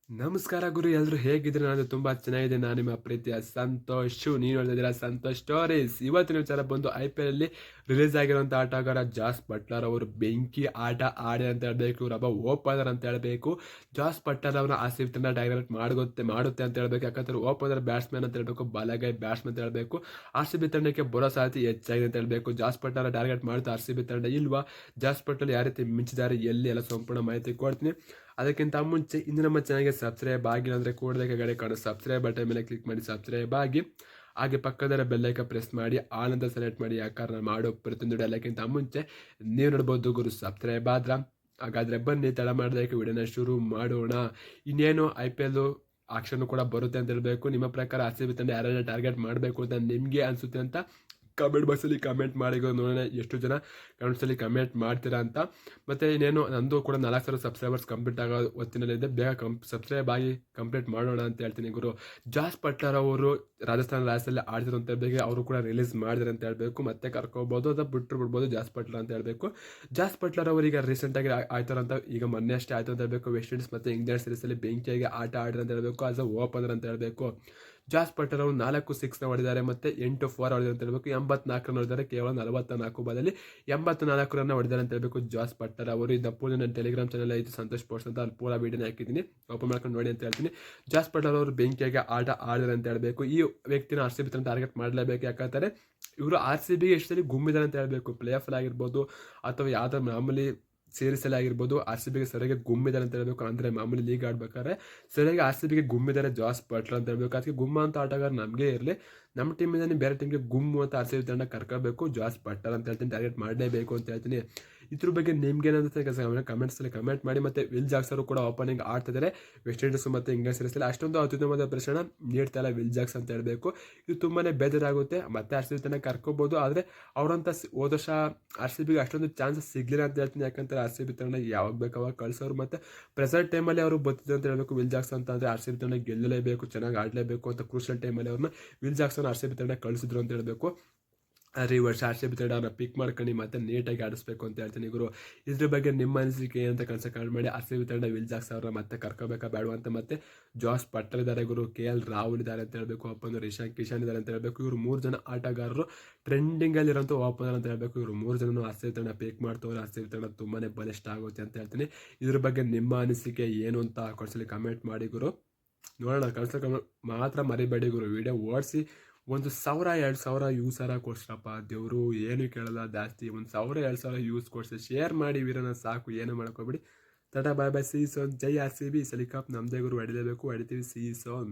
ನಮಸ್ಕಾರ ಗುರು, ಎಲ್ಲರೂ ಹೇಗಿದ್ರೆ ನಾನು ತುಂಬಾ ಚೆನ್ನಾಗಿದೆ. ನಾನು ನಿಮ್ಮ ಪ್ರೀತಿಯ ಸಂತೋಷು. ನೀವು ನೋಡ್ತಿದ್ದೀರಾ ಸಂತೋಷ್ ಸ್ಟೋರೀಸ್. ಇವತ್ತಿನ ವಿಚಾರ ಬಂದು IPL ಅಲ್ಲಿ ರಿಲೀಸ್ ಆಗಿರುವಂಥ ಆಟಗಾರ ಜಾಸ್ ಬಟ್ಲರ್ ಅವರು ಬೆಂಕಿ ಆಟ ಆಡಿ ಅಂತ ಹೇಳ್ಬೇಕು. ಇವರೊಬ್ಬ ಓಪನರ್ ಅಂತ ಹೇಳ್ಬೇಕು. ಜಾಸ್ ಬಟ್ಲರ್ ಅವರ RCB ತಂಡ ಡೈರೆಕ್ಟ್ ಮಾಡುತ್ತೆ ಅಂತ ಹೇಳ್ಬೇಕು. ಯಾಕಂದ್ರೆ ಓಪನರ್ ಬ್ಯಾಟ್ಸ್ಮನ್ ಅಂತ ಹೇಳ್ಬೇಕು, ಬಲಗೈ ಬ್ಯಾಟ್ಸ್ಮನ್ ಅಂತ ಹೇಳ್ಬೇಕು. RCB ತಂಡಕ್ಕೆ ಬರೋ ಸಾಧ್ಯತೆ ಹೆಚ್ಚಾಗಿದೆ ಅಂತ ಹೇಳ್ಬೇಕು. ಜಾಸ್ ಬಟ್ಲರ್ ಟಾರ್ಗೆಟ್ ಮಾಡುತ್ತೆ RCB ತಂಡ ಇಲ್ವಾ? ಜಾಸ್ ಬಟ್ಲರ್ ಯಾವ ರೀತಿ ಮಿಂಚಿದ್ದಾರೆ, ಎಲ್ಲಿ ಎಲ್ಲ ಸಂಪೂರ್ಣ ಮಾಹಿತಿ ಕೊಡ್ತೀನಿ. ಅದಕ್ಕಿಂತ ಮುಂಚೆ ಇನ್ನು ನಮ್ಮ ಚಾನಲ್ಗೆ ಸಬ್ಸ್ಕ್ರೈಬ್ ಆಗಿಲ್ಲ ಅಂದರೆ ಕೂಡಲೇ ಕೆಳಗಡೆ ಕಾಣೋ ಸಬ್ಸ್ಕ್ರೈಬ್ ಬಟನ್ ಮೇಲೆ ಕ್ಲಿಕ್ ಮಾಡಿ ಸಬ್ಸ್ಕ್ರೈಬ್ ಆಗಿ, ಹಾಗೆ ಪಕ್ಕದಲ್ಲೇ ಬೆಲ್ಲೈಕ ಪ್ರೆಸ್ ಮಾಡಿ ಆಲ್ ಅಂತ ಸೆಲೆಕ್ಟ್ ಮಾಡಿ. ಯಾಕಂದ್ರೆ ನಾನು ಮಾಡೋ ಪ್ರತಿಯೊಂದು ವಿಡಿಯೋ ಎಲ್ಲಕ್ಕಿಂತ ಮುಂಚೆ ನೀವು ನೋಡ್ಬೋದು ಗುರು ಸಬ್ಸ್ಕ್ರೈಬ್ ಆದ್ರ. ಹಾಗಾದರೆ ಬನ್ನಿ ತಡ ಮಾಡೋದಕ್ಕೆ ವಿಡಿಯೋನ ಶುರು ಮಾಡೋಣ. ಇನ್ನೇನು IPL ಆಕ್ಷನ್ ಕೂಡ ಬರುತ್ತೆ ಅಂತ ಹೇಳಬೇಕು. ನಿಮ್ಮ ಪ್ರಕಾರ RCB ತಂಡ ಯಾರನ್ನ ಟಾರ್ಗೆಟ್ ಮಾಡಬೇಕು ಅಂತ ನಿಮಗೆ ಅನಿಸುತ್ತೆ ಅಂತ ಕಮೆಂಟ್ ಬಾಕ್ಸಲ್ಲಿ ಕಮೆಂಟ್ ಮಾಡಿ. ನೋಡೋಣ ಎಷ್ಟು ಜನ ಕಮೆಂಟ್ಸಲ್ಲಿ ಕಮೆಂಟ್ ಮಾಡ್ತೀರಾ ಅಂತ. ಮತ್ತು ಇನ್ನೇನು ನಂದು ಕೂಡ 4,000 ಸಬ್ಸ್ಕ್ರೈಬರ್ಸ್ ಕಂಪ್ಲೀಟ್ ಆಗೋ ಹೊತ್ತಿನಲ್ಲಿದೆ. ಬೇಗ ಸಬ್ಸ್ಕ್ರೈಬ್ ಆಗಿ ಕಂಪ್ಲೀಟ್ ಮಾಡೋಣ ಅಂತ ಹೇಳ್ತೀನಿ ಗುರು. ಜಾಸ್ ಬಟ್ಲರ್ ಅವರು ರಾಜಸ್ಥಾನ ರಾಯಲ್ಸಲ್ಲಿ ಆಡ್ತಿರೋ ಅಂತ ಹೇಳಬೇಕು. ಅವರು ಕೂಡ ರಿಲೀಸ್ ಮಾಡಿದ್ರೆ ಅಂತ ಹೇಳಬೇಕು. ಮತ್ತೆ ಕರ್ಕೋಬೋದು ಅಥವಾ ಬಿಡ್ಬೋದು ಜಾಸ್ ಬಟ್ಲರ್ ಅಂತ ಹೇಳಬೇಕು. ಜಾಸ್ ಬಟ್ಲರ್ ಅವರು ಈಗ ರೀಸೆಂಟಾಗಿ ಆಯ್ತಾರಂತ, ಈಗ ಮೊನ್ನೆ ಅಷ್ಟೇ ಆಯ್ತು ಅಂತ ಹೇಳಬೇಕು. ವೆಸ್ಟ್ ಇಂಡೀಸ್ ಮತ್ತು ಇಂಗ್ಲೆಂಡ್ ಸೀರೀಸಲ್ಲಿ ಬೆಂಕಿಯಾಗಿ ಆಟ ಆಡಿದ್ರೆ ಅಂತ ಹೇಳಬೇಕು. ಆಸ್ ಅ ಓಪನರ್ ಅಂತ ಹೇಳಬೇಕು. ಜಾಸ್ ಬಟ್ಲರ್ ಅವರು 4 6 ಹೊಡೆದಿದ್ದಾರೆ ಮತ್ತು 8 4 ಹೊಡೆದಿದ್ದಾರೆ ಅಂತ ಹೇಳಬೇಕು. 84 ರನ್ ಹೊಡೆದಿದ್ದಾರೆ, ಕೇವಲ 44 ಬಾಲಲ್ಲಿ 84 ರನ್ ಹೊಡೆದಿದ್ದಾರೆ ಅಂತ ಹೇಳಬೇಕು ಜಾಸ್ ಬಟ್ಲರ್ ಅವರು. ಇದನ್ನ ಪೂರ ನನ್ನ ಟೆಲಿಗ್ರಾಮ್ ಚಾನಲ್ ಐದು ಸಂತೋಷ್ ಸ್ಪೋರ್ಟ್ಸ್ ಅಂತ, ಅಲ್ಲಿ ಪೂರ ವೀಡಿಯೋನ ಹಾಕಿದ್ದೀನಿ, ಓಪನ್ ಮಾಡ್ಕೊಂಡು ನೋಡಿ ಅಂತ ಹೇಳ್ತೀನಿ. ಜಾಸ್ ಬಟ್ಲರ್ ಅವರು ಬೆಂಕಿಯಾಗಿ ಆಟ ಆಡಿದ್ದಾರೆ ಅಂತ ಹೇಳಬೇಕು. ಈ ವ್ಯಕ್ತಿನ RCB ತಂಡ ಟಾರ್ಗೆಟ್ ಮಾಡಲೇಬೇಕು. ಯಾಕಂತಾರೆ ಇವರು RCBಗೆ ಎಷ್ಟಲ್ಲಿ ಗುಮ್ಮಿದ್ದಾರೆ ಅಂತ ಹೇಳಬೇಕು. ಪ್ಲೇ ಆಫ್ ಆಗಿರ್ಬೋದು ಅಥವಾ ಯಾವ್ದಾದ್ರು ಮಾಮೂಲಿ ಸೀರೀಸಲ್ಲಿ ಆಗಿರ್ಬೋದು, RCBಗೆ ಸರಿಯಾಗಿ ಗುಮ್ಮಿದ್ದಾರೆ ಅಂತ ಹೇಳಬೇಕು. ಅಂದರೆ ಮಾಮೂಲಿ ಲೀಗ್ ಆಡ್ಬೇಕಾದ್ರೆ ಸರಿಯಾಗಿ RCBಗೆ ಗುಮ್ಮಿದ್ದಾರೆ ಜಾಸ್ ಬಟ್ಲರ್ ಅಂತ ಹೇಳಬೇಕು. ಅದಕ್ಕೆ ಗುಮ್ಮ ಅಂತ ಆಟಗಾರ ನಮಗೆ ಇರಲಿ, ನಮ್ಮ ಟೀಮಿಂದ ಬೇರೆ ಟೀಮ್ಗೆ ಗುಮ್ಮು ಅಂತ RCB ತಂಡ ಕರ್ಕೋಬೇಕು. ಜಾಸ್ ಬಟ್ಲರ್ ಅಂತ ಹೇಳ್ತೀನಿ, ಟಾರ್ಗೆಟ್ ಮಾಡಲೇಬೇಕು ಅಂತ ಹೇಳ್ತೀನಿ. ಇದ್ರ ಬಗ್ಗೆ ನಿಮ್ಗೆ ಏನಾಗುತ್ತೆ ಕಮೆಂಟ್ಸಲ್ಲಿ ಕಮೆಂಟ್ ಮಾಡಿ. ಮತ್ತು ವಿಲ್ ಜಾಕ್ಸ್ ಅವರು ಕೂಡ ಓಪನಿಂಗ್ ಆಡ್ತಿದ್ದಾರೆ ವೆಸ್ಟ್ ಇಂಡೀಸ್ ಮತ್ತು ಇಂಗ್ಲೆಂಡ್ ಸೀರೀಸಲ್ಲಿ. ಅಷ್ಟೊಂದು ಅತ್ಯುತ್ತಮವಾದ ಪ್ರದರ್ಶನ ನೀಡ್ತಾ ಇಲ್ಲ ವಿಲ್ ಜಾಕ್ಸ್ ಅಂತ ಹೇಳಬೇಕು. ಇದು ತುಂಬಾ ಬೇಜಾರಾಗುತ್ತೆ. ಮತ್ತೆ RCB ತಂಡ ಕರ್ಕೋಬೋದು, ಆದರೆ ಅವರಂತ ಹೋದ ವರ್ಷ RCBಗೆ ಅಷ್ಟೊಂದು ಚಾನ್ಸಸ್ ಸಿಗಲಿಲ್ಲ ಅಂತ ಹೇಳ್ತೀನಿ. ಯಾಕಂತಾರೆ RCB ತಂಡ ಯಾವಾಗ ಬೇಕು ಅವಾಗ ಕಳಿಸೋರು, ಮತ್ತು ಪ್ರೆಸೆಂಟ್ ಟೈಮಲ್ಲಿ ಅವರು ಬರ್ತಿದ್ರು ಅಂತ ಹೇಳಬೇಕು. ವಿಲ್ ಜಾಕ್ಸ್ ಅಂತ ಅಂದರೆ RCB ತಂಡ ಗೆಲ್ಲಲೇಬೇಕು, ಚೆನ್ನಾಗಿ ಆಡಲೇಬೇಕು ಅಂತ ಕ್ರೂಷಿಯಲ್ ಟೈಮಲ್ಲಿ ಅವ್ರನ್ನ ವಿಲ್ ಜಾಕ್ಸನ್ RCB ತಂಡ ಕಳಿಸಿದ್ರು ಅಂತ ಹೇಳಬೇಕು. ಆದರೆ ಈ ವರ್ಷ RCB ತಂಡ ಅವ್ರನ್ನ ಪಿಕ್ ಮಾಡ್ಕೊಂಡು ಮತ್ತೆ ನೀಟಾಗಿ ಆಡಿಸ್ಬೇಕು ಅಂತ ಹೇಳ್ತೀನಿ ಗುರು. ಇದ್ರ ಬಗ್ಗೆ ನಿಮ್ಮ ಅನಿಸಿಕೆ ಏನಂತ ಕಾಮೆಂಟ್ ಮಾಡಿ. RCB ತಂಡ ವಿಲ್ ಜಾಕ್ಸ್ ಅವ್ರನ್ನ ಮತ್ತೆ ಕರ್ಕೋಬೇಕಾ ಬೇಡ ಅಂತ. ಮತ್ತೆ ಜಾಸ್ ಬಟ್ಲರ್ ಇದ್ದಾರೆ ಗುರು, KL ರಾಹುಲ್ ಇದ್ದಾರೆ ಅಂತ ಹೇಳಬೇಕು, ಓಪನರ್ ಇಶಾನ್ ಕಿಶನ್ ಇದ್ದಾರೆ ಅಂತ ಹೇಳಬೇಕು. ಇವರು 3 ಜನ ಆಟಗಾರರು ಟ್ರೆಂಡಿಂಗಲ್ಲಿ ಇರೋಂಥ ಓಪನರ್ ಅಂತ ಹೇಳಬೇಕು. ಇವರು 3 ಜನನು RCB ತಂಡ ಪಿಕ್ ಮಾಡ್ತವ್ರೆ. RCB ತಂಡ ತುಂಬಾ ಬಲಿಷ್ಠ ಆಗುತ್ತೆ ಅಂತ ಹೇಳ್ತೀನಿ. ಇದ್ರ ಬಗ್ಗೆ ನಿಮ್ಮ ಅನಿಸಿಕೆ ಏನು ಅಂತ ಕೊಡ್ಸಲಿ ಕಮೆಂಟ್ ಮಾಡಿ ಗುರು. ನೋಡೋಣ, ಕಳ್ಸೋಕೆ ಮಾತ್ರ ಮರಿಬೇಡಿ ಗುರು. ವಿಡಿಯೋ ಓಡಿಸಿ 1,000 2,000 ಯೂಸ್ ಕೊಡ್ಸ್ರಪ್ಪ ದೇವರು, ಏನು ಕೇಳಲ್ಲ ಜಾಸ್ತಿ. 1,000 2,000 ಯೂಸ್ ಕೊಡ್ಸಿ ಶೇರ್ ಮಾಡಿ ವೀರನ, ಸಾಕು, ಏನು ಮಾಡ್ಕೋಬಿಡಿ. ಟಾಟಾ ಬಾಯ್ ಬಾಯ್, ಸಿ ಸೋನ್. ಜೈ RCB. ಸಲಿಕಾಪ್ ನಮ್ಮದೇ ಗುರು, ಹೊಡಿಲೇಬೇಕು, ಹೊಡಿತೀವಿ. ಸಿ ಸೋನ್.